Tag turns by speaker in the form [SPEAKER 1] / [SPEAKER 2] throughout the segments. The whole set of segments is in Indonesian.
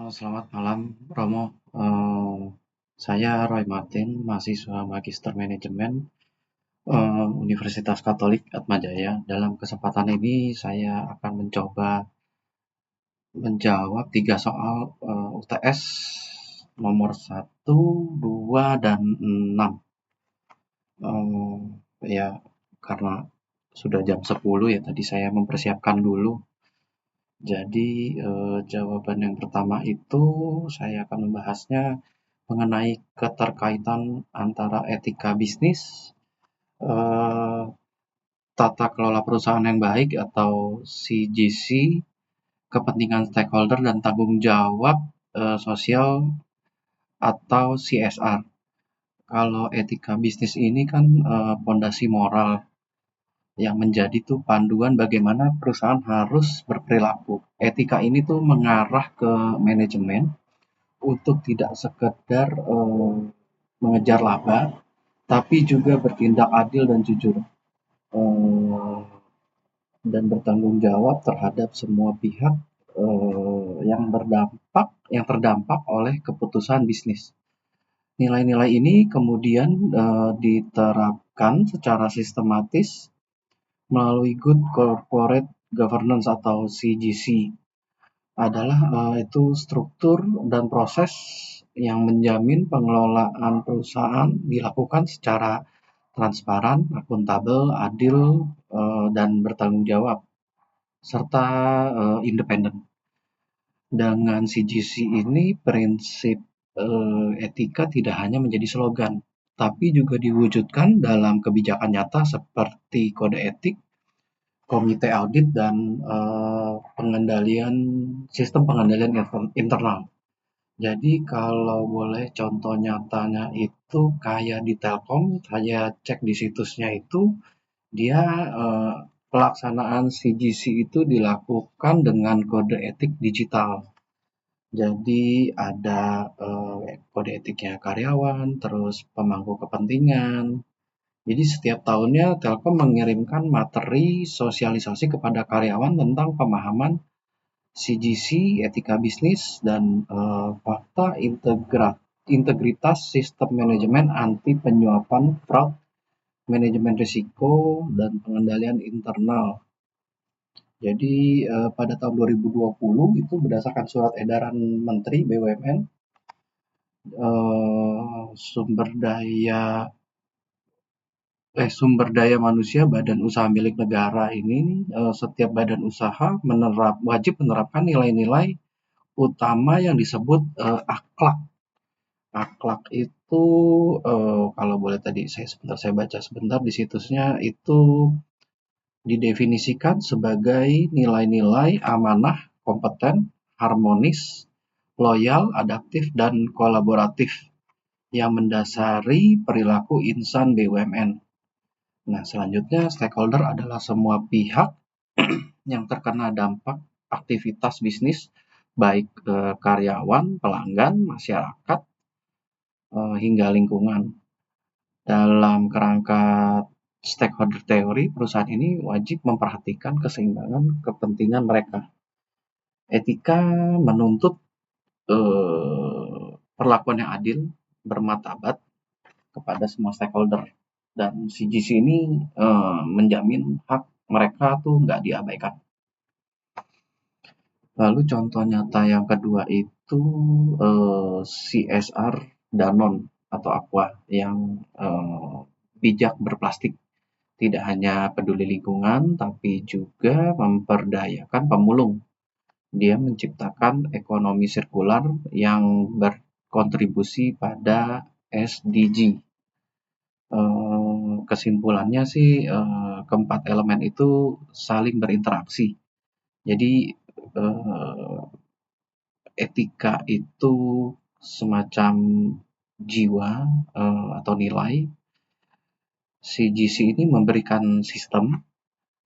[SPEAKER 1] Selamat malam, Romo. Saya Roy Martin, mahasiswa Magister Manajemen Universitas Katolik Atmajaya. Dalam kesempatan ini saya akan mencoba menjawab 3 soal UTS nomor 1, 2, dan 6. Ya, karena sudah jam 10 ya, tadi saya mempersiapkan dulu. Jadi jawaban yang pertama itu saya akan membahasnya mengenai keterkaitan antara etika bisnis, eh, tata kelola perusahaan yang baik atau CGC, kepentingan stakeholder dan tanggung jawab sosial atau CSR. Kalau etika bisnis ini kan pondasi moral yang menjadi tuh panduan bagaimana perusahaan harus berperilaku. Etika ini tuh mengarah ke manajemen untuk tidak sekedar mengejar laba, tapi juga bertindak adil dan jujur, eh, dan bertanggung jawab terhadap semua pihak yang terdampak oleh keputusan bisnis. Nilai-nilai ini kemudian diterapkan secara sistematis melalui Good Corporate Governance atau CGC. Adalah itu struktur dan proses yang menjamin pengelolaan perusahaan dilakukan secara transparan, akuntabel, adil, dan bertanggung jawab, serta independen. Dengan CGC ini, prinsip etika tidak hanya menjadi slogan, tapi juga diwujudkan dalam kebijakan nyata seperti kode etik, komite audit, dan sistem pengendalian internal. Jadi kalau boleh contoh nyatanya itu kayak di Telkom, saya cek di situsnya itu, dia pelaksanaan CGC itu dilakukan dengan kode etik digital. Jadi ada kode etiknya karyawan, terus pemangku kepentingan. Jadi setiap tahunnya Telkom mengirimkan materi sosialisasi kepada karyawan tentang pemahaman CGC, etika bisnis, dan fakta integritas sistem manajemen anti penyuapan, fraud, manajemen risiko, dan pengendalian internal. Jadi pada tahun 2020 itu berdasarkan surat edaran Menteri BUMN, sumber daya manusia Badan Usaha Milik Negara ini, setiap badan usaha wajib menerapkan nilai-nilai utama yang disebut akhlak. Akhlak itu kalau boleh tadi saya baca sebentar di situsnya, itu didefinisikan sebagai nilai-nilai amanah, kompeten, harmonis, loyal, adaptif, dan kolaboratif yang mendasari perilaku insan BUMN. Nah, selanjutnya stakeholder adalah semua pihak yang terkena dampak aktivitas bisnis, baik karyawan, pelanggan, masyarakat, hingga lingkungan. Dalam kerangka stakeholder teori, perusahaan ini wajib memperhatikan keseimbangan kepentingan mereka. Etika menuntut perlakuan yang adil, bermartabat kepada semua stakeholder, dan CGC ini menjamin hak mereka tuh nggak diabaikan. Lalu contoh nyata yang kedua itu CSR Danone atau Aqua yang bijak berplastik. Tidak hanya peduli lingkungan, tapi juga memperdayakan pemulung. Dia menciptakan ekonomi sirkular yang berkontribusi pada SDG. Kesimpulannya sih, keempat elemen itu saling berinteraksi. Jadi etika itu semacam jiwa atau nilai. CGC ini memberikan sistem,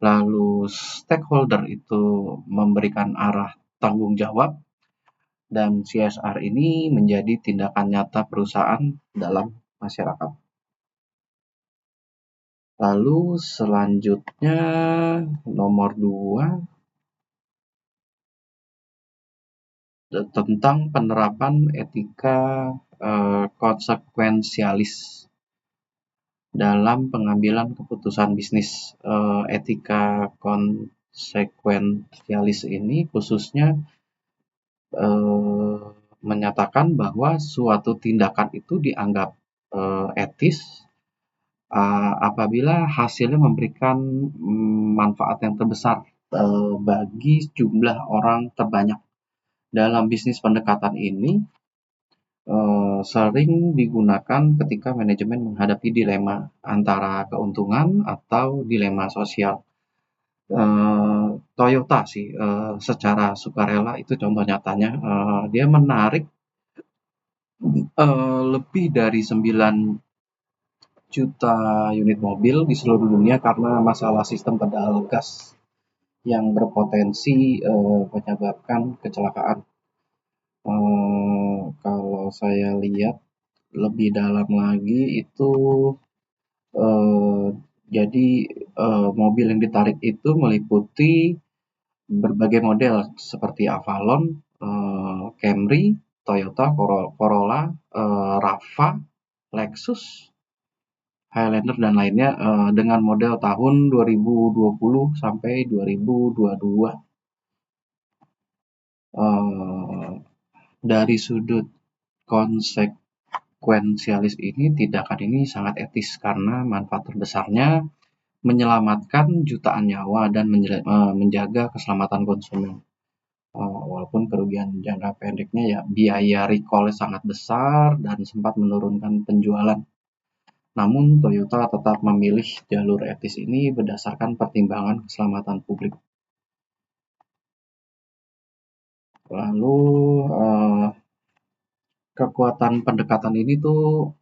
[SPEAKER 1] lalu stakeholder itu memberikan arah tanggung jawab, dan CSR ini menjadi tindakan nyata perusahaan dalam masyarakat. Lalu selanjutnya nomor 2, tentang penerapan etika konsekuensialis dalam pengambilan keputusan bisnis. Etika konsekuensialis ini khususnya menyatakan bahwa suatu tindakan itu dianggap etis apabila hasilnya memberikan manfaat yang terbesar bagi jumlah orang terbanyak. Dalam bisnis pendekatan ini sering digunakan ketika manajemen menghadapi dilema antara keuntungan atau dilema sosial. Toyota sih secara sukarela itu contoh nyatanya, dia menarik lebih dari 9 juta unit mobil di seluruh dunia karena masalah sistem pedal gas yang berpotensi menyebabkan kecelakaan. Kalau saya lihat lebih dalam lagi itu jadi mobil yang ditarik itu meliputi berbagai model seperti Avalon, Camry, Toyota Corolla, RAV4, Lexus, Highlander dan lainnya dengan model tahun 2020 sampai 2022. Dari sudut konsekuensialis ini, tindakan ini sangat etis karena manfaat terbesarnya menyelamatkan jutaan nyawa dan menjaga keselamatan konsumen. Walaupun kerugian jangka pendeknya ya biaya recall sangat besar dan sempat menurunkan penjualan. Namun Toyota tetap memilih jalur etis ini berdasarkan pertimbangan keselamatan publik. Lalu kekuatan pendekatan ini tuh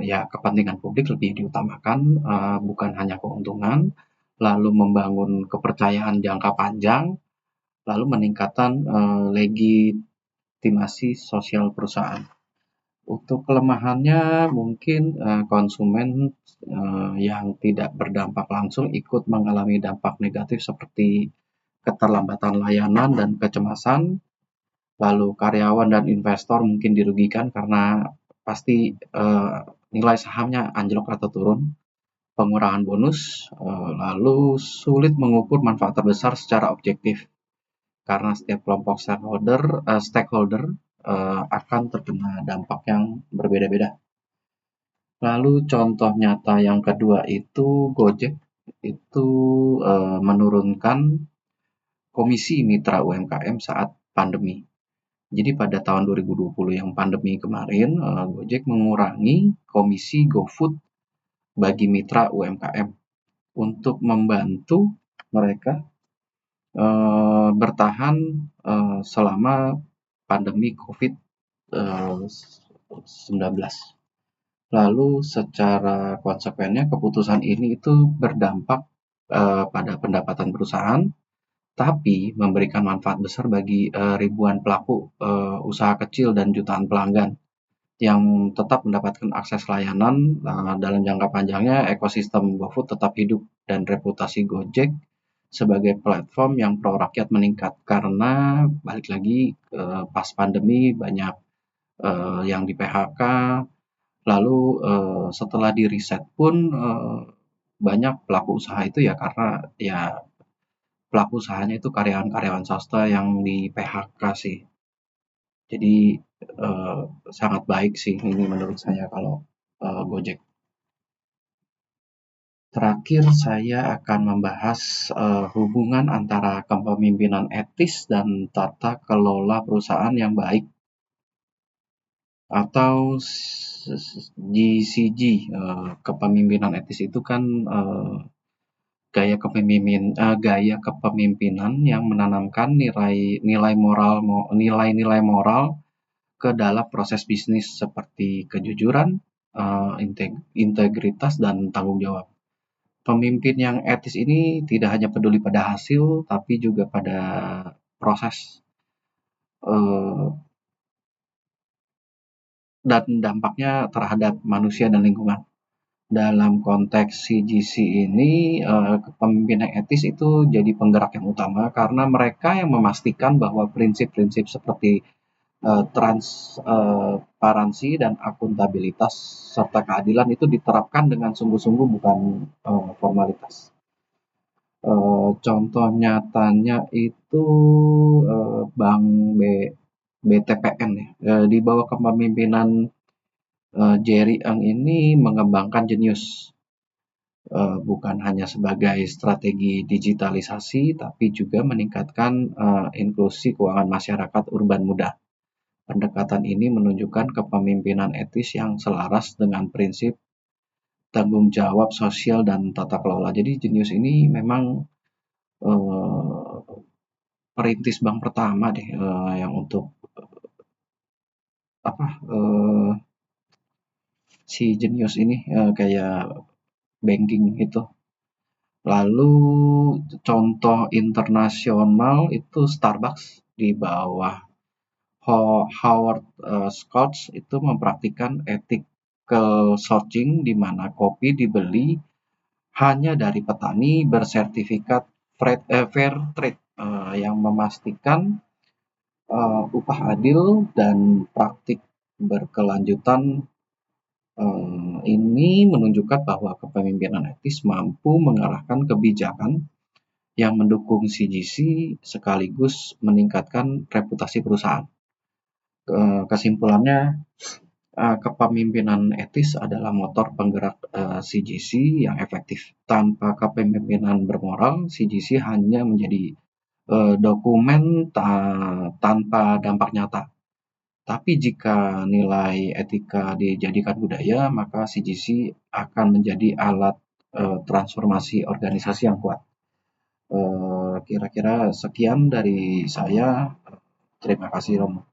[SPEAKER 1] ya kepentingan publik lebih diutamakan, bukan hanya keuntungan, lalu membangun kepercayaan jangka panjang, lalu meningkatkan legitimasi sosial perusahaan. Untuk kelemahannya mungkin konsumen yang tidak berdampak langsung ikut mengalami dampak negatif seperti keterlambatan layanan dan kecemasan. Lalu karyawan dan investor mungkin dirugikan karena pasti nilai sahamnya anjlok atau turun, pengurangan bonus, lalu sulit mengukur manfaat terbesar secara objektif karena setiap kelompok stakeholder akan terkena dampak yang berbeda-beda. Lalu contoh nyata yang kedua itu Gojek itu menurunkan komisi mitra UMKM saat pandemi. Jadi pada tahun 2020 yang pandemi kemarin, Gojek mengurangi komisi GoFood bagi mitra UMKM untuk membantu mereka bertahan selama pandemi COVID-19. Lalu secara konsekuennya keputusan ini itu berdampak pada pendapatan perusahaan, tapi memberikan manfaat besar bagi ribuan pelaku usaha kecil dan jutaan pelanggan yang tetap mendapatkan akses layanan. Dalam jangka panjangnya ekosistem GoFood tetap hidup dan reputasi Gojek sebagai platform yang pro rakyat meningkat karena balik lagi pas pandemi banyak yang di PHK. Lalu setelah di riset pun banyak pelaku usaha itu ya karena ya pelaku usahanya itu karyawan-karyawan swasta yang di PHK sih. Jadi sangat baik sih ini menurut saya kalau Gojek. Terakhir saya akan membahas hubungan antara kepemimpinan etis dan tata kelola perusahaan yang baik atau GCG. Kepemimpinan etis itu kan gaya kepemimpinan yang menanamkan nilai-nilai moral ke dalam proses bisnis seperti kejujuran, integritas, dan tanggung jawab. Pemimpin yang etis ini tidak hanya peduli pada hasil, tapi juga pada proses dan dampaknya terhadap manusia dan lingkungan. dalam konteks CGC ini, kepemimpinan etis itu jadi penggerak yang utama karena mereka yang memastikan bahwa prinsip-prinsip seperti transparansi dan akuntabilitas serta keadilan itu diterapkan dengan sungguh-sungguh, bukan formalitas. Contoh nyatanya itu Bank BTPN ya, di bawah kepemimpinan Jerry Eng ini mengembangkan Jenius, bukan hanya sebagai strategi digitalisasi, tapi juga meningkatkan inklusi keuangan masyarakat urban muda. Pendekatan ini menunjukkan kepemimpinan etis yang selaras dengan prinsip tanggung jawab sosial dan tata kelola. Jadi Jenius ini memang perintis bank pertama deh, yang untuk apa si Jenius ini kayak banking itu. Lalu contoh internasional itu Starbucks di bawah Howard Schultz itu mempraktikkan ethical sourcing di mana kopi dibeli hanya dari petani bersertifikat fair trade, yang memastikan upah adil dan praktik berkelanjutan. Ini menunjukkan bahwa kepemimpinan etis mampu mengarahkan kebijakan yang mendukung CGC sekaligus meningkatkan reputasi perusahaan. Kesimpulannya, kepemimpinan etis adalah motor penggerak CGC yang efektif. Tanpa kepemimpinan bermoral, CGC hanya menjadi dokumen tanpa dampak nyata. Tapi jika nilai etika dijadikan budaya, maka CGC akan menjadi alat transformasi organisasi yang kuat. Kira-kira sekian dari saya. Terima kasih, Romo.